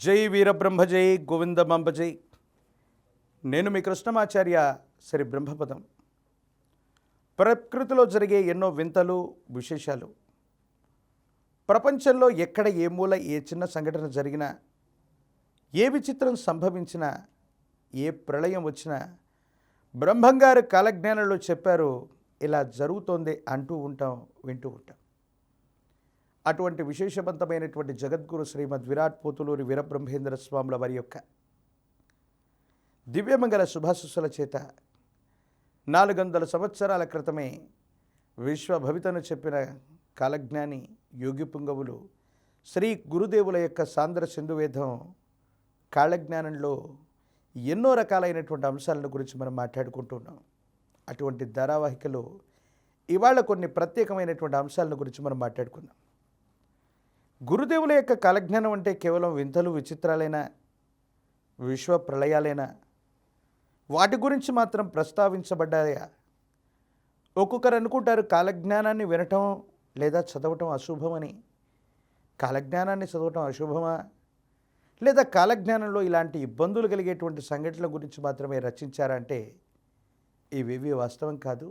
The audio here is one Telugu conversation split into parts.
జై వీరబ్రహ్మ జై గోవిందమాంబ జై. నేను మీ కృష్ణమాచార్య శ్రీ బ్రహ్మపదం. ప్రకృతిలో జరిగే ఎన్నో వింతలు విశేషాలు, ప్రపంచంలో ఎక్కడ ఏ మూల ఏ చిన్న సంఘటన జరిగినా, ఏ విచిత్రం సంభవించినా, ఏ ప్రళయం వచ్చినా బ్రహ్మంగారు కాలజ్ఞానంలో చెప్పారు, ఇలా జరుగుతోంది అంటూ ఉంటాం, వింటూ ఉంటాం. అటువంటి విశేషవంతమైనటువంటి జగద్గురు శ్రీమద్ విరాట్ పోతులూరి వీరబ్రహ్మేంద్ర స్వాముల వారి యొక్క దివ్యమంగళ శుభాశిస్సుల చేత 400 సంవత్సరాల క్రితమే విశ్వభవితను చెప్పిన కాలజ్ఞాని యోగి పుంగవులు శ్రీ గురుదేవుల యొక్క సాంద్ర సింధువేదం కాలజ్ఞానంలో ఎన్నో రకాలైనటువంటి అంశాలను గురించి మనం మాట్లాడుకుంటున్నాం. అటువంటి ధారావాహికలో ఇవాళ కొన్ని ప్రత్యేకమైనటువంటి అంశాలను గురించి మనం మాట్లాడుకుందాం. గురుదేవుల యొక్క కాలజ్ఞానం అంటే కేవలం వింతలు విచిత్రాలైనా, విశ్వ ప్రళయాలైనా, వాటి గురించి మాత్రం ప్రస్తావించబడ్డాయా? ఒక్కొక్కరు అనుకుంటారు కాలజ్ఞానాన్ని వినటం లేదా చదవటం అశుభమని. కాలజ్ఞానాన్ని చదవటం అశుభమా? లేదా కాలజ్ఞానంలో ఇలాంటి ఇబ్బందులు కలిగేటువంటి సంఘటనల గురించి మాత్రమే రచించారంటే ఇవేవి వాస్తవం కాదు.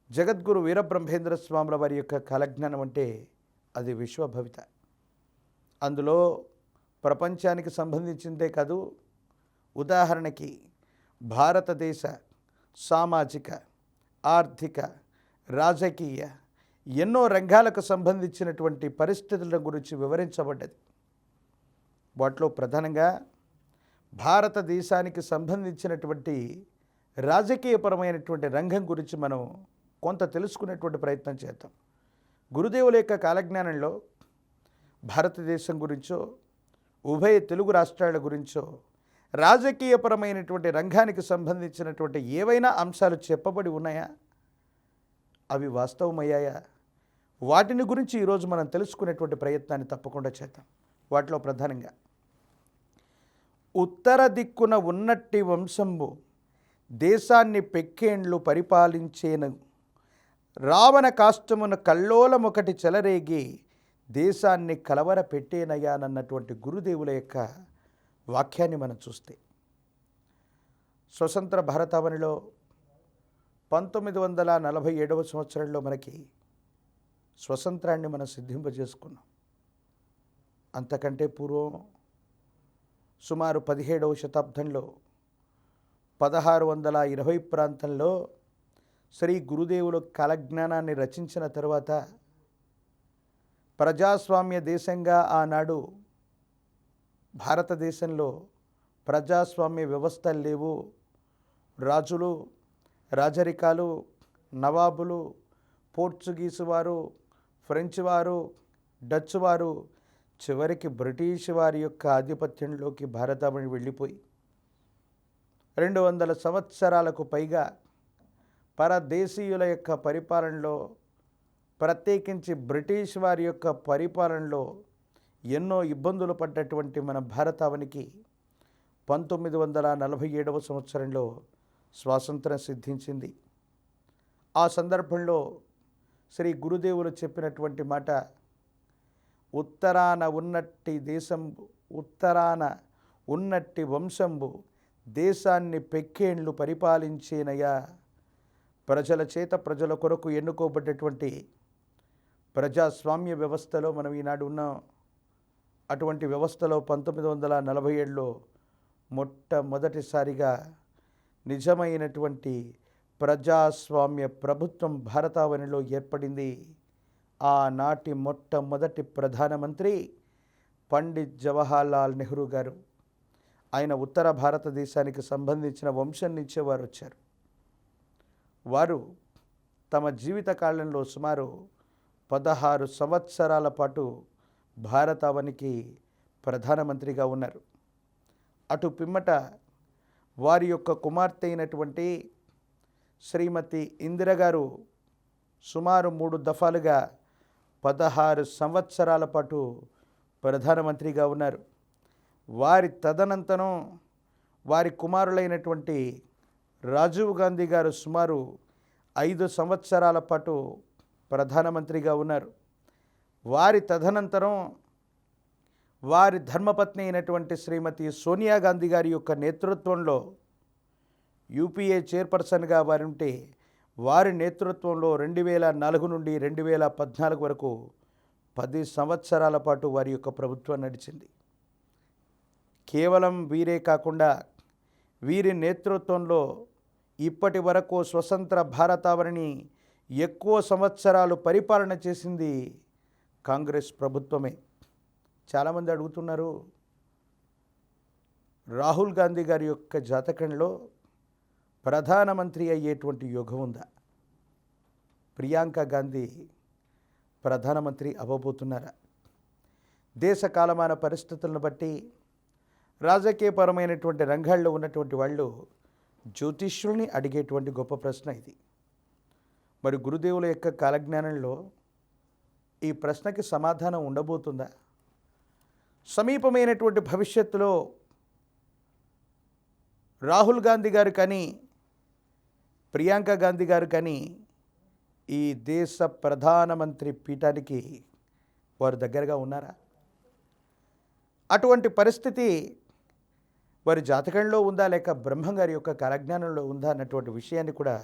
జగద్గురు వీరబ్రహ్మేంద్ర స్వాముల వారి యొక్క కాలజ్ఞానం అంటే అది విశ్వభవిత. అందులో ప్రపంచానికి సంబంధించిందే కాదు, ఉదాహరణకి భారతదేశ సామాజిక, ఆర్థిక, రాజకీయ ఎన్నో రంగాలకు సంబంధించినటువంటి పరిస్థితుల గురించి వివరించబడ్డది. వాటిలో ప్రధానంగా భారతదేశానికి సంబంధించినటువంటి రాజకీయపరమైనటువంటి రంగం గురించి మనం కొంత తెలుసుకునేటువంటి ప్రయత్నం చేద్దాం. గురుదేవుల యొక్క కాలజ్ఞానంలో భారతదేశం గురించో, ఉభయ తెలుగు రాష్ట్రాల గురించో, రాజకీయపరమైనటువంటి రంగానికి సంబంధించినటువంటి ఏవైనా అంశాలు చెప్పబడి ఉన్నాయా? అవి వాస్తవమయ్యాయా? వాటిని గురించి ఈరోజు మనం తెలుసుకునేటువంటి ప్రయత్నాన్ని తప్పకుండా చేద్దాం. వాటిలో ప్రధానంగా ఉత్తర దిక్కున ఉన్నట్టి వంశంబు దేశాన్ని పెక్కేండ్లు పరిపాలించేను, రావణ కాష్టమున కల్లోలమొకటి చెలరేగి దేశాన్ని కలవర పెట్టేనయ్యానన్నటువంటి గురుదేవుల యొక్క వాక్యాన్ని మనం చూస్తే, స్వతంత్ర భారతావనిలో 1947వ సంవత్సరంలో మనకి స్వతంత్రాన్ని మనం సిద్ధింపజేసుకున్నాం. అంతకంటే పూర్వం సుమారు 17వ శతాబ్దంలో 1620 ప్రాంతంలో శ్రీ గురుదేవులు కాలజ్ఞానాన్ని రచించిన తర్వాత ప్రజాస్వామ్య దేశంగా ఆనాడు భారతదేశంలో ప్రజాస్వామ్య వ్యవస్థలు లేవు. రాజులు, రాజరికాలు, నవాబులు, పోర్చుగీసు వారు, ఫ్రెంచ్ వారు, డచ్ వారు, చివరికి బ్రిటిష్ వారి యొక్క ఆధిపత్యంలోకి భారతావని వెళ్ళిపోయి 200 సంవత్సరాలకు పైగా పరదేశీయుల యొక్క పరిపాలనలో, ప్రత్యేకించి బ్రిటిష్ వారి యొక్క పరిపాలనలో ఎన్నో ఇబ్బందులు పడ్డటువంటి మన భారతావనికి 1947వ సంవత్సరంలో స్వాతంత్రం సిద్ధించింది. ఆ సందర్భంలో శ్రీ గురుదేవులు చెప్పినటువంటి మాట, ఉత్తరాన ఉన్నట్టి దేశంబు, ఉత్తరాన ఉన్నట్టి వంశంబు దేశాన్ని పెక్కేండ్లు పరిపాలించేనయ్యా. ప్రజల చేత ప్రజల కొరకు ఎన్నుకోబడ్డటువంటి ప్రజాస్వామ్య వ్యవస్థలో మనం ఈనాడు ఉన్నాం. అటువంటి వ్యవస్థలో 1947లో మొట్టమొదటిసారిగా నిజమైనటువంటి ప్రజాస్వామ్య ప్రభుత్వం భారతావనిలో ఏర్పడింది. ఆనాటి మొట్టమొదటి ప్రధానమంత్రి పండిత్ జవహర్లాల్ నెహ్రూ గారు. ఆయన ఉత్తర భారతదేశానికి సంబంధించిన వంశం నుంచే వారు వచ్చారు. వారు తమ జీవిత కాలంలో సుమారు 16 సంవత్సరాల పాటు భారతావనికి ప్రధానమంత్రిగా ఉన్నారు. అటు పిమ్మట వారి యొక్క కుమార్తె అయినటువంటి శ్రీమతి ఇందిరగారు సుమారు 3 దఫాలుగా 16 సంవత్సరాల పాటు ప్రధానమంత్రిగా ఉన్నారు. వారి తదనంతరం వారి కుమారులైనటువంటి రాజీవ్ గాంధీ గారు సుమారు 5 సంవత్సరాల పాటు ప్రధానమంత్రిగా ఉన్నారు. వారి తదనంతరం వారి ధర్మపత్ని అయినటువంటి శ్రీమతి సోనియా గాంధీ గారి యొక్క నేతృత్వంలో యూపీఏ చైర్పర్సన్గా వారు ఉంటే, వారి నేతృత్వంలో 2004 నుండి 2014 వరకు 10 సంవత్సరాల పాటు వారి యొక్క ప్రభుత్వం నడిచింది. కేవలం వీరే కాకుండా వీరి నేతృత్వంలో ఇప్పటి వరకు స్వతంత్ర భారతావనిని ఎక్కువ సంవత్సరాలు పరిపాలన చేసింది కాంగ్రెస్ ప్రభుత్వమే. చాలామంది అడుగుతున్నారు, రాహుల్ గాంధీ గారి యొక్క జాతకంలో ప్రధానమంత్రి అయ్యేటువంటి యోగం ఉందా? ప్రియాంక గాంధీ ప్రధానమంత్రి అవ్వబోతున్నారా? దేశ కాలమాన పరిస్థితులను బట్టి రాజకీయపరమైనటువంటి రంగాల్లో ఉన్నటువంటి వాళ్ళు జ్యోతిష్యుల్ని అడిగేటువంటి గొప్ప ప్రశ్న ఇది. మరి గురుదేవుల యొక్క కాలజ్ఞానంలో ఈ ప్రశ్నకి సమాధానం ఉండబోతుందా? సమీపమైనటువంటి భవిష్యత్తులో రాహుల్ గాంధీ గారు కానీ ప్రియాంక గాంధీ గారు కానీ ఈ దేశ ప్రధానమంత్రి పీఠానికి వారు దగ్గరగా ఉన్నారా? అటువంటి పరిస్థితి వారి జాతకంలో ఉందా, లేక బ్రహ్మం గారి యొక్క కాలజ్ఞానంలో ఉందా అన్నటువంటి విషయాన్ని కూడా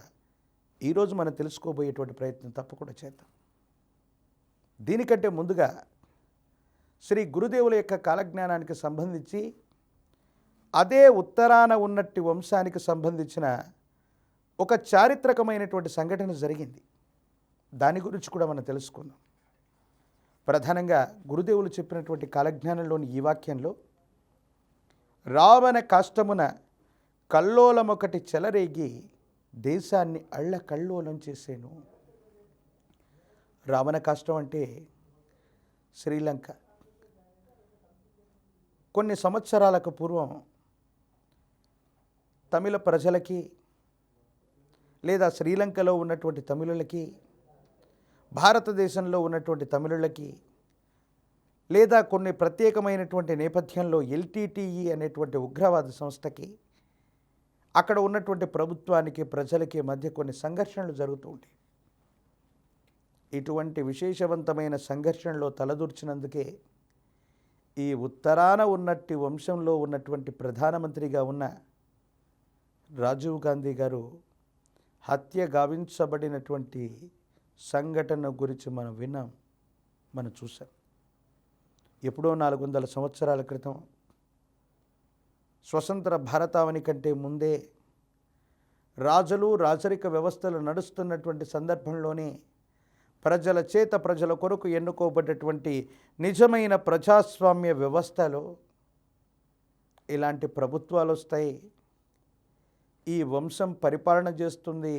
ఈరోజు మనం తెలుసుకోబోయేటువంటి ప్రయత్నం తప్పకుండా చేద్దాం. దీనికంటే ముందుగా శ్రీ గురుదేవుల యొక్క కాలజ్ఞానానికి సంబంధించి అదే ఉత్తరాన ఉన్నట్టి వంశానికి సంబంధించిన ఒక చారిత్రకమైనటువంటి సంఘటన జరిగింది. దాని గురించి కూడా మనం తెలుసుకుందాం. ప్రధానంగా గురుదేవులు చెప్పినటువంటి కాలజ్ఞానంలోని ఈ వాక్యంలో, రావణ కాష్టమున కల్లోలమొకటి చెలరేగి దేశాన్ని అళ్ళకల్లోలం చేసేను. రావణ కాష్టం అంటే శ్రీలంక. కొన్ని సంవత్సరాలకు పూర్వం తమిళ ప్రజలకి లేదా శ్రీలంకలో ఉన్నటువంటి తమిళులకి, భారతదేశంలో ఉన్నటువంటి తమిళులకి, లేదా కొన్ని ప్రత్యేకమైనటువంటి నేపథ్యంలో ఎల్టీటీఈ అనేటువంటి ఉగ్రవాద సంస్థకి, అక్కడ ఉన్నటువంటి ప్రభుత్వానికి ప్రజలకి మధ్య కొన్ని సంఘర్షణలు జరుగుతూ ఉంటాయి. ఇటువంటి విశేషవంతమైన సంఘర్షణలో తలదూర్చినందుకే ఈ ఉత్తరాన ఉన్నట్టి వంశంలో ఉన్నటువంటి ప్రధానమంత్రిగా ఉన్న రాజీవ్ గాంధీ గారు హత్య గావించబడినటువంటి సంఘటన గురించి మనం విన్నాం, మనం చూసాం. ఎప్పుడో 400 సంవత్సరాల క్రితం, స్వతంత్ర భారతావని కంటే ముందే రాజులు రాజరిక వ్యవస్థలు నడుస్తున్నటువంటి సందర్భంలోనే ప్రజల చేత ప్రజల కొరకు ఎన్నుకోబడ్డటువంటి నిజమైన ప్రజాస్వామ్య వ్యవస్థలో ఇలాంటి ప్రభుత్వాలు వస్తాయి. ఈ వంశం పరిపాలన చేస్తుంది.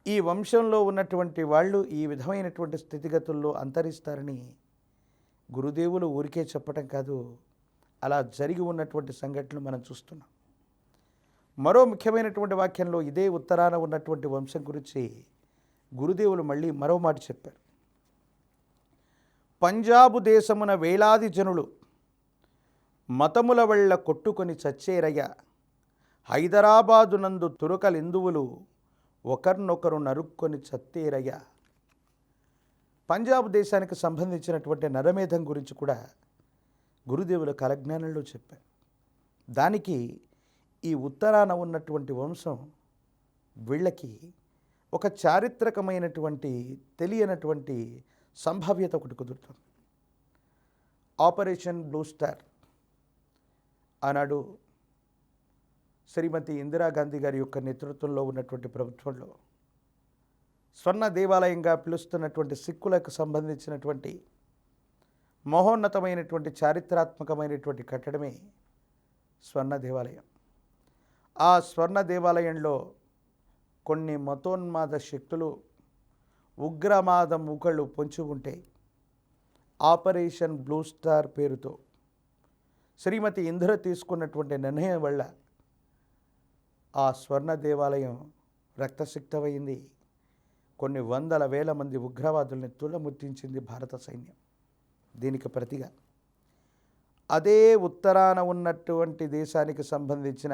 ఈ వంశంలో ఉన్నటువంటి వాళ్ళు ఈ విధమైనటువంటి స్థితిగతుల్లో అంతరిస్తారని గురుదేవులు ఊరికే చెప్పటం కాదు, అలా జరిగి ఉన్నటువంటి సంఘటనలు మనం చూస్తున్నాం. మరో ముఖ్యమైనటువంటి వాక్యంలో ఇదే ఉత్తరాన ఉన్నటువంటి వంశం గురించి గురుదేవులు మళ్ళీ మరో మాట చెప్పారు. పంజాబు దేశమున వేలాది జనులు మతముల వల్ల కొట్టుకొని చచ్చేరయ్య, హైదరాబాదు నందు తురకలిందువులు ఒకరినొకరు నరుక్కొని చత్తేరయ్య. పంజాబ్ దేశానికి సంబంధించినటువంటి నరమేధం గురించి కూడా గురుదేవుల కాలజ్ఞానంలో చెప్పారు. దానికి ఈ ఉత్తరాన ఉన్నటువంటి వంశం వీళ్ళకి ఒక చారిత్రకమైనటువంటి తెలియనటువంటి సంభావ్యత ఒకటి కుదురుతుంది. ఆపరేషన్ బ్లూ స్టార్ ఆనాడు శ్రీమతి ఇందిరాగాంధీ గారి యొక్క నేతృత్వంలో ఉన్నటువంటి ప్రభుత్వంలో స్వర్ణ దేవాలయంగా పిలుస్తున్నటువంటి సిక్కులకు సంబంధించినటువంటి మహోన్నతమైనటువంటి చారిత్రాత్మకమైనటువంటి కట్టడమే స్వర్ణ దేవాలయం. ఆ స్వర్ణ దేవాలయంలో కొన్ని మతోన్మాద శక్తులు, ఉగ్రవాద మూకళ్ళు పొంచి ఉంటే ఆపరేషన్ బ్లూ స్టార్ పేరుతో శ్రీమతి ఇందిర తీసుకున్నటువంటి నిర్ణయం వల్ల ఆ స్వర్ణ దేవాలయం రక్తసిక్తమైంది. కొన్ని వందల వేల మంది ఉగ్రవాదుల్ని తులముట్టించింది భారత సైన్యం. దీనికి ప్రతిగా అదే ఉత్తరాన ఉన్నటువంటి దేశానికి సంబంధించిన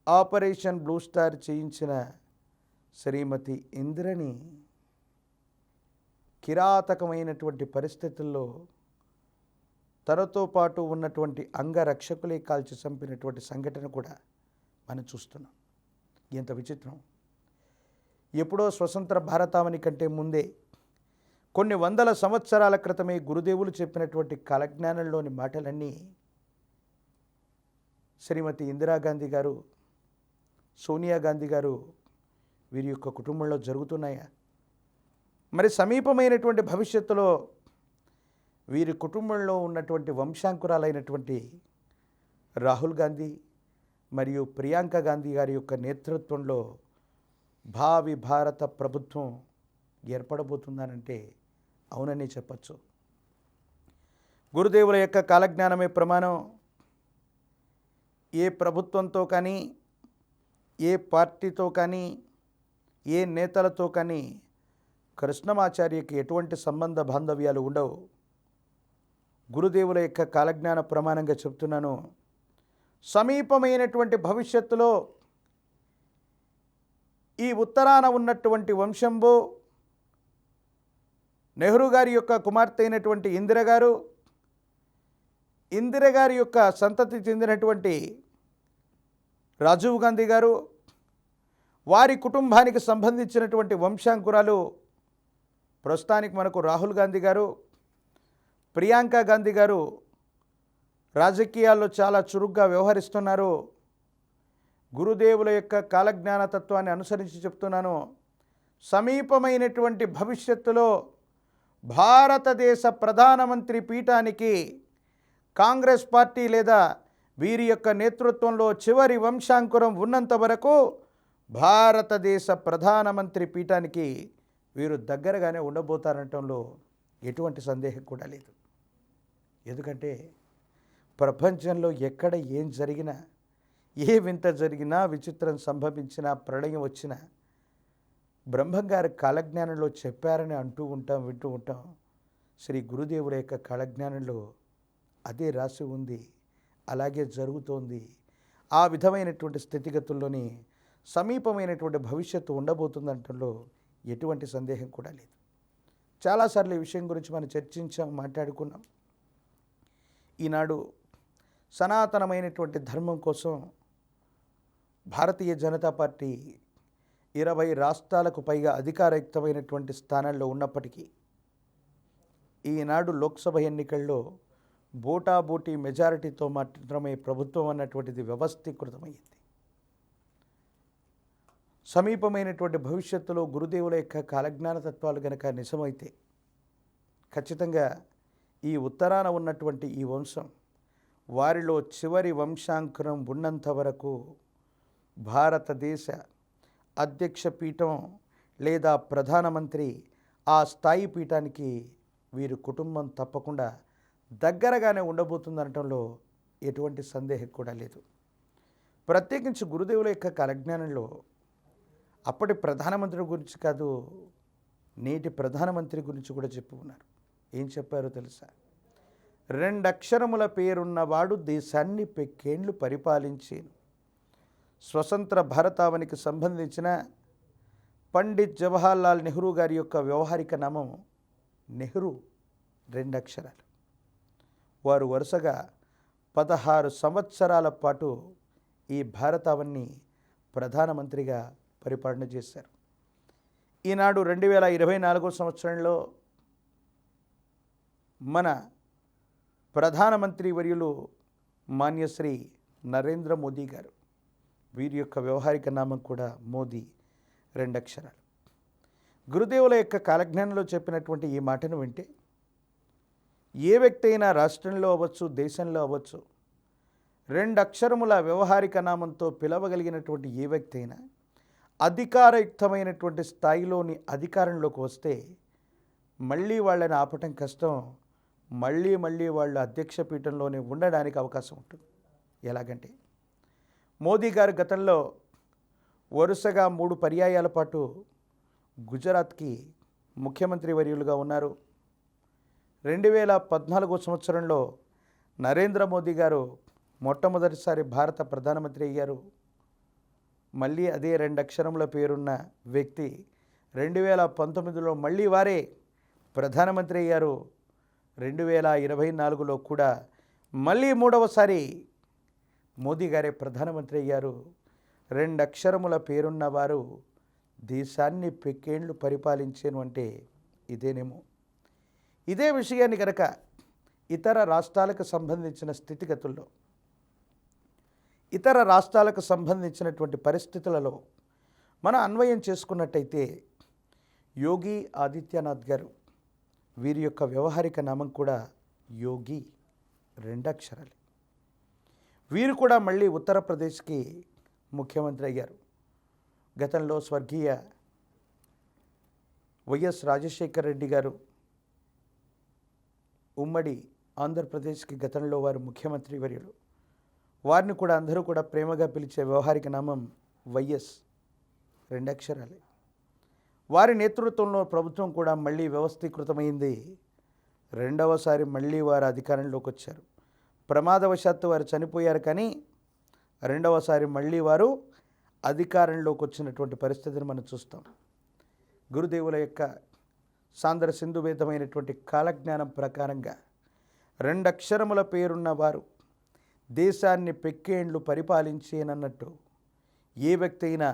ఆపరేషన్ బ్లూ స్టార్ చేయించిన శ్రీమతి ఇందిరని కిరాతకమైనటువంటి పరిస్థితుల్లో తనతో పాటు ఉన్నటువంటి అంగరక్షకులే కాల్చి చంపినటువంటి సంఘటన కూడా మనం చూస్తున్నాం. ఎంత విచిత్రం! ఎప్పుడో స్వతంత్ర భారతావని కంటే ముందే కొన్ని వందల సంవత్సరాల క్రితమే గురుదేవులు చెప్పినటువంటి కాలజ్ఞానంలోని మాటలన్నీ శ్రీమతి ఇందిరాగాంధీ గారు, సోనియా గాంధీ గారు వీరి యొక్క కుటుంబంలో జరుగుతున్నాయా? మరి సమీపమైనటువంటి భవిష్యత్తులో వీరి కుటుంబంలో ఉన్నటువంటి వంశాంకురాలైనటువంటి రాహుల్ గాంధీ మరియు ప్రియాంక గాంధీ గారి యొక్క నేతృత్వంలో భావి భారత ప్రభుత్వం ఏర్పడబోతుందనంటే అవునని చెప్పచ్చు. గురుదేవుల యొక్క కాలజ్ఞానమే ప్రమాణం. ఏ ప్రభుత్వంతో కానీ, ఏ పార్టీతో కానీ, ఏ నేతలతో కానీ కృష్ణమాచార్యకి ఎటువంటి సంబంధ బాంధవ్యాలు ఉండవు. గురుదేవుల యొక్క కాలజ్ఞాన ప్రమాణంగా చెప్తున్నాను. సమీపమైనటువంటి భవిష్యత్తులో ఈ ఉత్తరాన ఉన్నటువంటి వంశంబు నెహ్రూ గారి యొక్క కుమార్తె అయినటువంటి ఇందిర గారి యొక్క సంతతి చెందినటువంటి రాజీవ్ గాంధీ గారు, వారి కుటుంబానికి సంబంధించినటువంటి వంశాంకురాలు ప్రస్తుతానికి మనకు రాహుల్ గాంధీ గారు, ప్రియాంక గాంధీ గారు రాజకీయాల్లో చాలా చురుగ్గా వ్యవహరిస్తున్నారు. గురుదేవుల యొక్క కాలజ్ఞాన తత్వాన్ని అనుసరించి చెప్తున్నాను. సమీపమైనటువంటి భవిష్యత్తులో భారతదేశ ప్రధానమంత్రి పీఠానికి కాంగ్రెస్ పార్టీ లేదా వీరి యొక్క నేతృత్వంలో చివరి వంశాంకురం ఉన్నంత వరకు భారతదేశ ప్రధానమంత్రి పీఠానికి వీరు దగ్గరగానే ఉండబోతారనటంలో ఎటువంటి సందేహం కూడా లేదు. ఎందుకంటే ప్రపంచంలో ఎక్కడ ఏం జరిగినా, ఏ వింత జరిగినా, విచిత్రం సంభవించినా, ప్రళయం వచ్చినా బ్రహ్మంగారి కాలజ్ఞానంలో చెప్పారని వింటూ ఉంటాం. శ్రీ గురుదేవుల యొక్క కాలజ్ఞానంలో అదే రాసి ఉంది, అలాగే జరుగుతోంది. ఆ విధమైనటువంటి స్థితిగతుల్లోని సమీపమైనటువంటి భవిష్యత్తు ఉండబోతుందంటంలో ఎటువంటి సందేహం కూడా లేదు. చాలాసార్లు ఈ విషయం గురించి మనం చర్చించాం, మాట్లాడుకున్నాం. ఈనాడు సనాతనమైనటువంటి ధర్మం కోసం భారతీయ జనతా పార్టీ 20 రాష్ట్రాలకు పైగా అధికారయుక్తమైనటువంటి స్థానాల్లో ఉన్నప్పటికీ ఈనాడు లోక్సభ ఎన్నికల్లో బోటాబోటీ మెజారిటీతో మాత్రమే ప్రభుత్వం అన్నటువంటిది వ్యవస్థీకృతమైంది. సమీపమైనటువంటి భవిష్యత్తులో గురుదేవుల యొక్క కాలజ్ఞాన తత్వాలు కనుక నిజమైతే ఖచ్చితంగా ఈ ఉత్తరాన ఉన్నటువంటి ఈ వంశం వారిలో చివరి వంశాంకురం ఉన్నంత వరకు భారతదేశ అధ్యక్ష పీఠం లేదా ప్రధానమంత్రి ఆ స్థాయి పీఠానికి వీరి కుటుంబం తప్పకుండా దగ్గరగానే ఉండబోతుందనటంలో ఎటువంటి సందేహం కూడా లేదు. ప్రత్యేకించి గురుదేవుల యొక్క కాలజ్ఞానంలో అప్పటి ప్రధానమంత్రి గురించి కాదు, నేటి ప్రధానమంత్రి గురించి కూడా చెప్పి ఉన్నారు. ఏం చెప్పారో తెలుసా? 2 అక్షరముల పేరున్నవాడు దేశాన్ని పెక్కేండ్లు పరిపాలించేను. స్వతంత్ర భారతావనికి సంబంధించిన పండిత్ జవహర్లాల్ నెహ్రూ గారి యొక్క వ్యవహారిక నామం నెహ్రూ, 2 అక్షరాలు. వారు వరుసగా 16 సంవత్సరాల పాటు ఈ భారతావన్ని ప్రధానమంత్రిగా పరిపాలన చేశారు. ఈనాడు 2024 సంవత్సరంలో మన ప్రధానమంత్రి వర్యులు మాన్యశ్రీ నరేంద్ర మోదీ గారు, వీరి యొక్క వ్యవహారిక నామం కూడా మోదీ, 2 అక్షరాలు. గురుదేవుల యొక్క కాలజ్ఞానంలో చెప్పినటువంటి ఈ మాటను వింటే ఏ వ్యక్తి అయినా రాష్ట్రంలో అవ్వచ్చు, దేశంలో అవ్వచ్చు, 2 అక్షరముల వ్యవహారిక నామంతో పిలవగలిగినటువంటి ఏ వ్యక్తి అయినా అధికారయుక్తమైనటువంటి స్థాయిలోని అధికారంలోకి వస్తే మళ్ళీ వాళ్ళని ఆపటం కష్టం. మళ్ళీ వాళ్ళు అధ్యక్ష పీఠంలోనే ఉండడానికి అవకాశం ఉంటుంది. ఎలాగంటే మోదీ గారు గతంలో వరుసగా 3 పర్యాయాల పాటు గుజరాత్కి ముఖ్యమంత్రి వర్యులుగా ఉన్నారు. 2014 సంవత్సరంలో నరేంద్ర మోదీ గారు మొట్టమొదటిసారి భారత ప్రధానమంత్రి అయ్యారు. మళ్ళీ అదే 2 అక్షరముల పేరున్న వ్యక్తి 2019లో మళ్ళీ వారే ప్రధానమంత్రి అయ్యారు. 2024లో కూడా మళ్ళీ మూడవసారి మోదీ గారే ప్రధానమంత్రి అయ్యారు. 2 అక్షరముల పేరున్నవారు దేశాన్ని పెక్కేండ్లు పరిపాలించేను అంటే ఇదేనేమో. ఇదే విషయాన్ని కనుక ఇతర రాష్ట్రాలకు సంబంధించిన స్థితిగతుల్లో, ఇతర రాష్ట్రాలకు సంబంధించినటువంటి పరిస్థితులలో మనం అన్వయం చేసుకున్నట్టయితే యోగి ఆదిత్యనాథ్ గారు, వీరి యొక్క వ్యవహారిక నామం కూడా యోగి, 2 అక్షరాలు. వీరు కూడా మళ్ళీ ఉత్తరప్రదేశ్కి ముఖ్యమంత్రి అయ్యారు. గతంలో స్వర్గీయ వైఎస్ రాజశేఖర రెడ్డి గారు ఉమ్మడి ఆంధ్రప్రదేశ్కి గతంలో వారు ముఖ్యమంత్రి వర్యులు. వారిని కూడా అందరూ కూడా ప్రేమగా పిలిచే వ్యవహారిక నామం వైఎస్, 2 అక్షరాలే. వారి నేతృత్వంలో ప్రభుత్వం కూడా మళ్ళీ వ్యవస్థీకృతమైంది. రెండవసారి మళ్ళీ వారు అధికారంలోకి వచ్చారు. ప్రమాదవశాత్తు వారు చనిపోయారు, కానీ రెండవసారి మళ్ళీ వారు అధికారంలోకి వచ్చినటువంటి పరిస్థితిని మనం చూస్తాం. గురుదేవుల యొక్క సాంద్ర సింధువేదమైనటువంటి కాలజ్ఞానం ప్రకారంగా 2 అక్షరముల పేరున్న వారు దేశాన్ని పెక్కేండ్లు పరిపాలించేనన్నట్టు ఏ వ్యక్తి అయినా,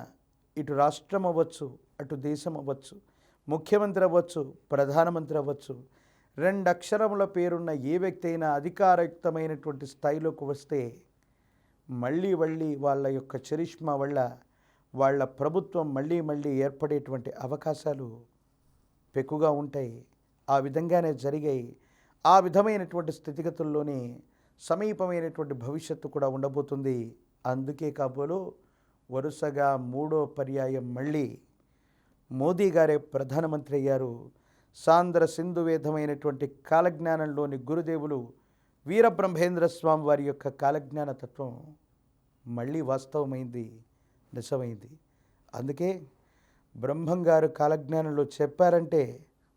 ఇటు రాష్ట్రం అవ్వచ్చు, అటు దేశం అవ్వచ్చు, ముఖ్యమంత్రి అవ్వచ్చు, ప్రధానమంత్రి అవ్వచ్చు, 2 అక్షరముల పేరున్న ఏ వ్యక్తి అయినా అధికారయుక్తమైనటువంటి స్థాయిలోకి వస్తే మళ్ళీ వాళ్ళ యొక్క చరిష్మా వల్ల వాళ్ళ ప్రభుత్వం మళ్ళీ ఏర్పడేటువంటి అవకాశాలు పెక్కుగా ఉంటాయి. ఆ విధంగానే జరిగాయి. ఆ విధమైనటువంటి స్థితిగతుల్లోనే సమీపమైనటువంటి భవిష్యత్తు కూడా ఉండబోతుంది. అందుకే కాబోలు వరుసగా 3వ పర్యాయం మళ్ళీ మోదీ గారే ప్రధానమంత్రి అయ్యారు. సాంద్ర సింధువేదమైనటువంటి కాలజ్ఞానంలోని గురుదేవులు వీరబ్రహ్మేంద్ర స్వామి వారి యొక్క కాలజ్ఞాన తత్వం మళ్ళీ వాస్తవమైంది, నిజమైంది. అందుకే బ్రహ్మంగారు కాలజ్ఞానంలో చెప్పారంటే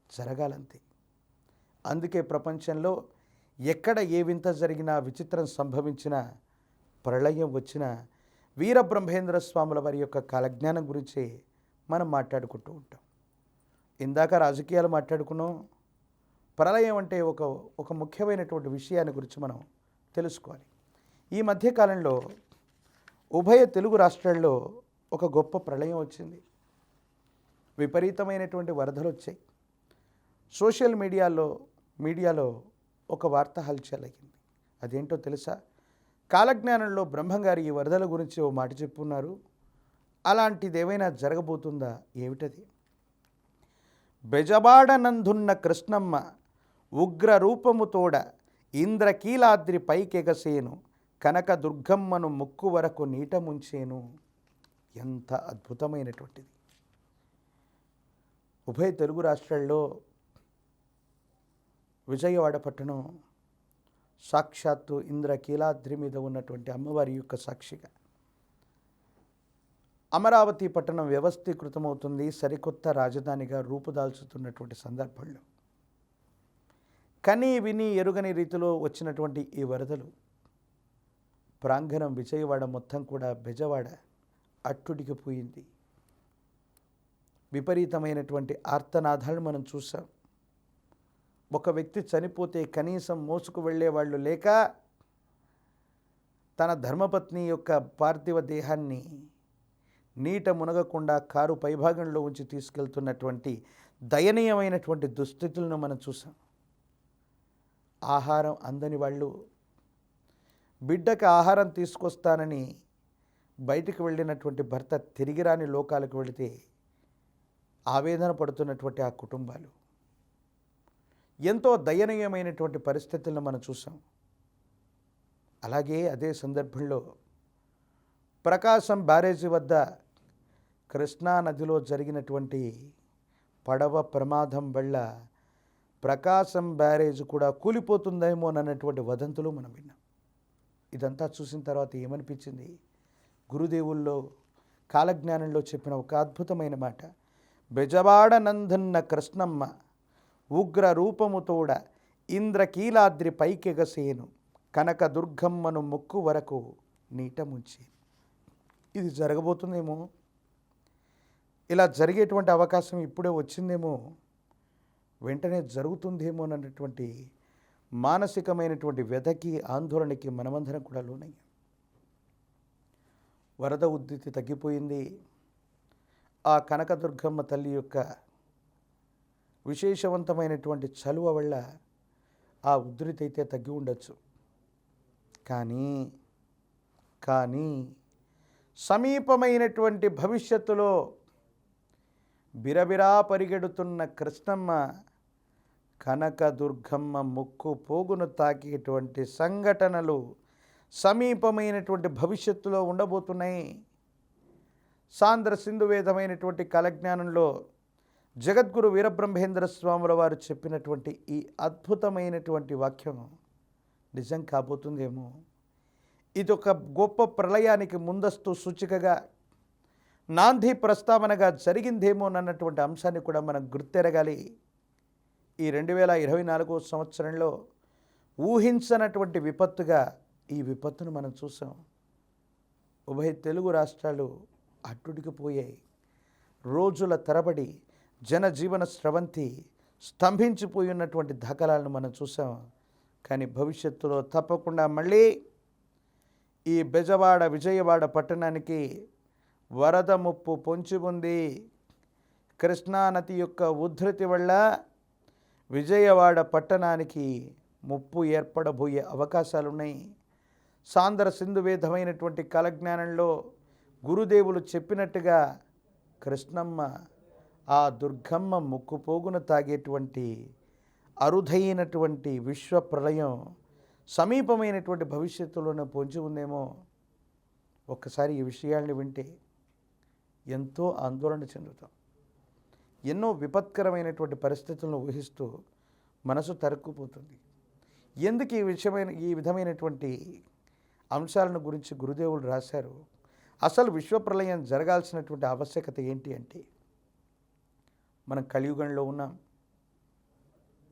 జరగాలంతే. అందుకే ప్రపంచంలో ఎక్కడ ఏ వింత జరిగినా, విచిత్రం సంభవించినా, ప్రళయం వచ్చినా వీరబ్రహ్మేంద్ర స్వాముల వారి యొక్క కాలజ్ఞానం గురించి మనం మాట్లాడుకుంటూ ఉంటాం. ఇందాక రాజకీయాలు మాట్లాడుకున్నాం. ప్రళయం అంటే ఒక ముఖ్యమైనటువంటి విషయాన్ని గురించి మనం తెలుసుకోవాలి. ఈ మధ్యకాలంలో ఉభయ తెలుగు రాష్ట్రాల్లో ఒక గొప్ప ప్రళయం వచ్చింది. విపరీతమైనటువంటి వరదలు వచ్చాయి. సోషల్ మీడియాలో ఒక వార్త హల్చల్ అయ్యింది. అదేంటో తెలుసా? కాలజ్ఞానంలో బ్రహ్మంగారు ఈ వరదల గురించి ఓ మాట చెప్పున్నారు. అలాంటిది ఏమైనా జరగబోతుందా? ఏమిటది? బెజబాడనందున్న కృష్ణమ్మ ఉగ్ర రూపముతోడ ఇంద్రకీలాద్రి పైకెగసేను కనక దుర్గమ్మను ముక్కు వరకు నీట ముంచేను. ఎంత అద్భుతమైనటువంటిది! ఉభయ తెలుగు రాష్ట్రాల్లో విజయవాడ పట్టణం సాక్షాత్తు ఇంద్రకీలాద్రి మీద ఉన్నటువంటి అమ్మవారి యొక్క సాక్షిగా అమరావతి పట్టణం వ్యవస్థీకృతమవుతుంది, సరికొత్త రాజధానిగా రూపుదాల్చుతున్నటువంటి సందర్భంలో కని విని ఎరుగని రీతిలో వచ్చినటువంటి ఈ వరదలు ప్రాంగణం విజయవాడ మొత్తం కూడా బెజవాడ అట్టుడికిపోయింది. విపరీతమైనటువంటి ఆర్తనాదాలను మనం చూసాం. ఒక వ్యక్తి చనిపోతే కనీసం మోసుకు వెళ్ళేవాళ్ళు లేక తన ధర్మపత్ని యొక్క పార్థివ దేహాన్ని నీట మునగకుండా కారు పైభాగంలో ఉంచి తీసుకెళ్తున్నటువంటి దయనీయమైనటువంటి దుస్థితులను మనం చూసాం. ఆహారం అందని వాళ్ళు, బిడ్డకు ఆహారం తీసుకొస్తానని బయటికి వెళ్ళినటువంటి భర్త తిరిగి రాని లోకాలకు వెళితే ఆవేదన పడుతున్నటువంటి ఆ కుటుంబాలు, ఎంతో దయనీయమైనటువంటి పరిస్థితులను మనం చూసాం. అలాగే అదే సందర్భంలో ప్రకాశం బ్యారేజీ వద్ద కృష్ణా నదిలో జరిగినటువంటి పడవ ప్రమాదం వల్ల ప్రకాశం బ్యారేజ్ కూడా కూలిపోతుందేమో అన్నటువంటి వదంతులు మనం విన్నాం. ఇదంతా చూసిన తర్వాత ఏమనిపించింది? గురుదేవుల్లో కాలజ్ఞానంలో చెప్పిన ఒక అద్భుతమైన మాట, బెజవాడనందున్న కృష్ణమ్మ ఉగ్ర రూపముతోడ ఇంద్రకీలాద్రి పైకెగసేను కనక దుర్గమ్మను ముక్కు వరకు నీట ముంచి. ఇది జరగబోతుందేమో, ఇలా జరిగేటువంటి అవకాశం ఇప్పుడే వచ్చిందేమో, వెంటనే జరుగుతుందేమో అన్నటువంటి మానసికమైనటువంటి వ్యధకి, ఆందోళనకి మనమందరం కూడా లోనయ్యాం. వరద ఉధృతి తగ్గిపోయింది. ఆ కనకదుర్గమ్మ తల్లి యొక్క విశేషవంతమైనటువంటి చలువ వల్ల ఆ ఉధృతి అయితే తగ్గి ఉండొచ్చు. కానీ సమీపమైనటువంటి భవిష్యత్తులో బిరబిరా పరిగెడుతున్న కృష్ణమ్మ కనకదుర్గమ్మ ముక్కు పోగును తాకేటువంటి సంఘటనలు సమీపమైనటువంటి భవిష్యత్తులో ఉండబోతున్నాయి. సాంద్ర సింధువేదమైనటువంటి కాలజ్ఞానంలో జగద్గురు వీరబ్రహ్మేంద్ర స్వాముల వారు చెప్పినటువంటి ఈ అద్భుతమైనటువంటి వాక్యం నిజం కాబోతుందేమో. ఇది ఒక గొప్ప ప్రళయానికి ముందస్తు సూచికగా, నాంది ప్రస్తావనగా జరిగిందేమోనన్నటువంటి అంశాన్ని కూడా మనం గుర్తెరగాలి. ఈ 2024 సంవత్సరంలో ఊహించనటువంటి విపత్తుగా ఈ విపత్తును మనం చూసాం. ఉభయ తెలుగు రాష్ట్రాలు అట్టుడికిపోయాయి. రోజుల తరబడి జనజీవన స్రవంతి స్తంభించిపోయి ఉన్నటువంటి దాఖలాలను మనం చూసాం. కానీ భవిష్యత్తులో తప్పకుండా మళ్ళీ ఈ బెజవాడ, విజయవాడ పట్టణానికి వరద ముప్పు పొంచి ఉంది. కృష్ణానది యొక్క ఉధృతి వల్ల విజయవాడ పట్టణానికి ముప్పు ఏర్పడబోయే అవకాశాలున్నాయి. సాంద్ర సింధువేదమైనటువంటి కాలజ్ఞానంలో గురుదేవులు చెప్పినట్టుగా కృష్ణమ్మ ఆ దుర్గమ్మ ముక్కుపోగును తాగేటువంటి అరుదైనటువంటి విశ్వ ప్రళయం సమీపమైనటువంటి భవిష్యత్తులోనే పొంచి ఉందేమో. ఒక్కసారి ఈ విషయాల్ని వింటే ఎంతో ఆందోళన చెందుతాం. ఎన్నో విపత్కరమైనటువంటి పరిస్థితులను ఊహిస్తూ మనసు తరుక్కుపోతుంది. ఎందుకు ఈ విధమైనటువంటి అంశాలను గురించి గురుదేవులు రాశారు? అసలు విశ్వప్రళయం జరగాల్సినటువంటి ఆవశ్యకత ఏంటి అంటే, మనం కలియుగంలో ఉన్నాం.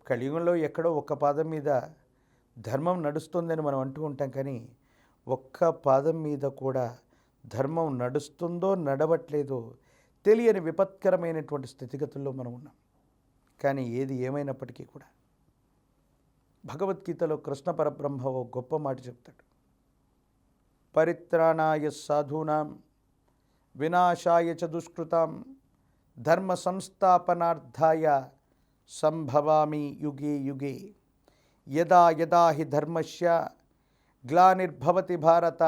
కలియుగంలో ఎక్కడో ఒక్క పాదం మీద ధర్మం నడుస్తుందని మనం అంటూ ఉంటాం. కానీ ఒక్క పాదం మీద కూడా ధర్మం నడుస్తుందో నడవట్లేదో తెలియని విపత్కరమైనటువంటి స్థితిగతుల్లో మనం ఉన్నాం. కానీ ఏది ఏమైనప్పటికీ కూడా భగవద్గీతలో కృష్ణ పరబ్రహ్మ ఓ గొప్ప మాట చెప్తాడు. పరిత్రాణాయ సాధూనాం వినాశాయ చ దుష్కృతాం ధర్మ సంస్థాపనార్థాయ సంభవామి యుగే యుగే యదా యదా హి ధర్మస్య గ్లానిర్భవతి భారత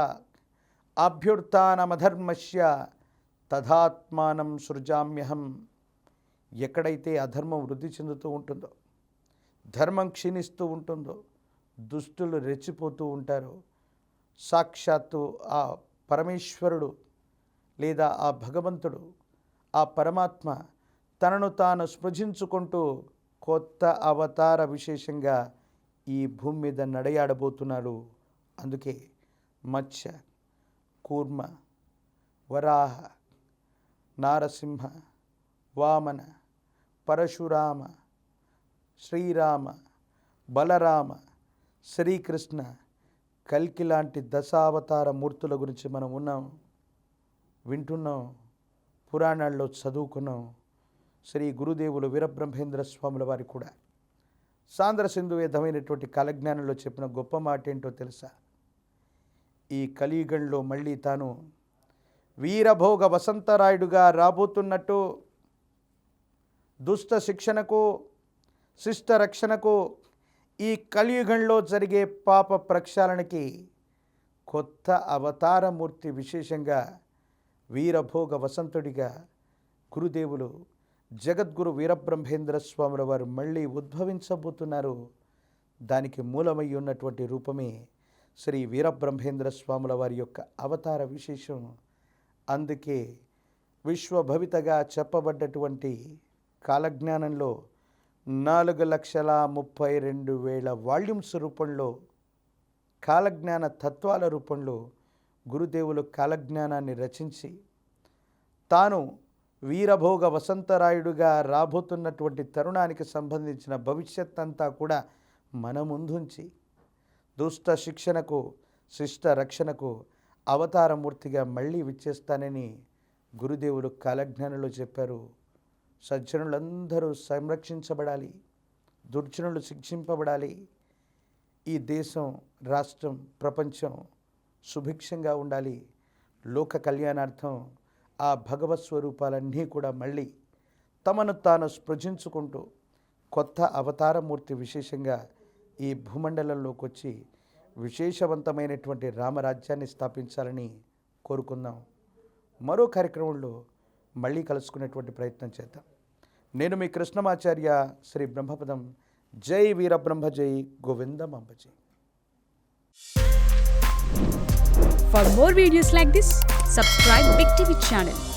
అభ్యుత్థానమధర్మస్య తథాత్మానం సృజామ్యహం. ఎక్కడైతే అధర్మం వృద్ధి చెందుతూ ఉంటుందో, ధర్మం క్షీణిస్తూ ఉంటుందో, దుష్టులు రెచ్చిపోతూ ఉంటారో, సాక్షాత్తు ఆ పరమేశ్వరుడు లేదా ఆ భగవంతుడు, ఆ పరమాత్మ తనను తాను స్పృశించుకుంటూ కొత్త అవతార విశేషంగా ఈ భూమి మీద నడయాడబోతున్నాడు. అందుకే మత్స్య, కూర్మ, వరాహ, నారసింహ, వామన, పరశురామ, శ్రీరామ, బలరామ, శ్రీకృష్ణ, కల్కి లాంటి దశావతార మూర్తుల గురించి మనం వింటున్నాం, పురాణాల్లో చదువుకున్నాం. శ్రీ గురుదేవులు వీరబ్రహ్మేంద్ర స్వాముల వారి కూడా సాంద్ర సింధువేదమైనటువంటి కాలజ్ఞానంలో చెప్పిన గొప్ప మాట ఏంటో తెలుసా? ఈ కలియుగంలో మళ్ళీ తాను వీరభోగ వసంతరాయుడుగా రాబోతున్నట్టు, దుష్ట శిక్షణకు, శిష్ట రక్షణకు, ఈ కలియుగంలో జరిగే పాప ప్రక్షాళనకి కొత్త అవతారమూర్తి విశేషంగా వీరభోగ వసంతుడిగా గురుదేవులు జగద్గురు వీరబ్రహ్మేంద్ర స్వాముల వారు మళ్ళీ ఉద్భవించబోతున్నారు. దానికి మూలమై ఉన్నటువంటి రూపమే శ్రీ వీరబ్రహ్మేంద్ర స్వాముల వారి యొక్క అవతార విశేషం. అందుకే విశ్వభవితగా చెప్పబడ్డటువంటి కాలజ్ఞానంలో 4,32,000 వాల్యూమ్స్ రూపంలో, కాలజ్ఞాన తత్వాల రూపంలో గురుదేవులు కాలజ్ఞానాన్ని రచించి తాను వీరభోగ వసంతరాయుడుగా రాబోతున్నటువంటి తరుణానికి సంబంధించిన భవిష్యత్ అంతా కూడా మన ముందుంచి దుష్ట శిక్షణకు, శిష్ట రక్షణకు అవతారమూర్తిగా మళ్ళీ విచ్చేస్తానని గురుదేవులు కాలజ్ఞానంలో చెప్పారు. సజ్జనులందరూ సంరక్షించబడాలి, దుర్జనులు శిక్షింపబడాలి. ఈ దేశం, రాష్ట్రం, ప్రపంచం సుభిక్షంగా ఉండాలి, లోక కళ్యాణార్థం ఆ భగవత్ స్వరూపాలన్నీ కూడా మళ్ళీ తమను తాను స్పృశించుకుంటూ కొత్త అవతారమూర్తి విశేషంగా ఈ భూమండలంలోకి వచ్చి విశేషవంతమైనటువంటి రామరాజ్యాన్ని స్థాపించాలని కోరుకుందాం. మరో కార్యక్రమంలో మళ్ళీ కలుసుకునేటువంటి ప్రయత్నం చేద్దాం. నేను మీ కృష్ణమాచార్య, శ్రీ బ్రహ్మపదం. జై వీరబ్రహ్మ, జై Govindamamba. For more videos like this, subscribe Big TV channel.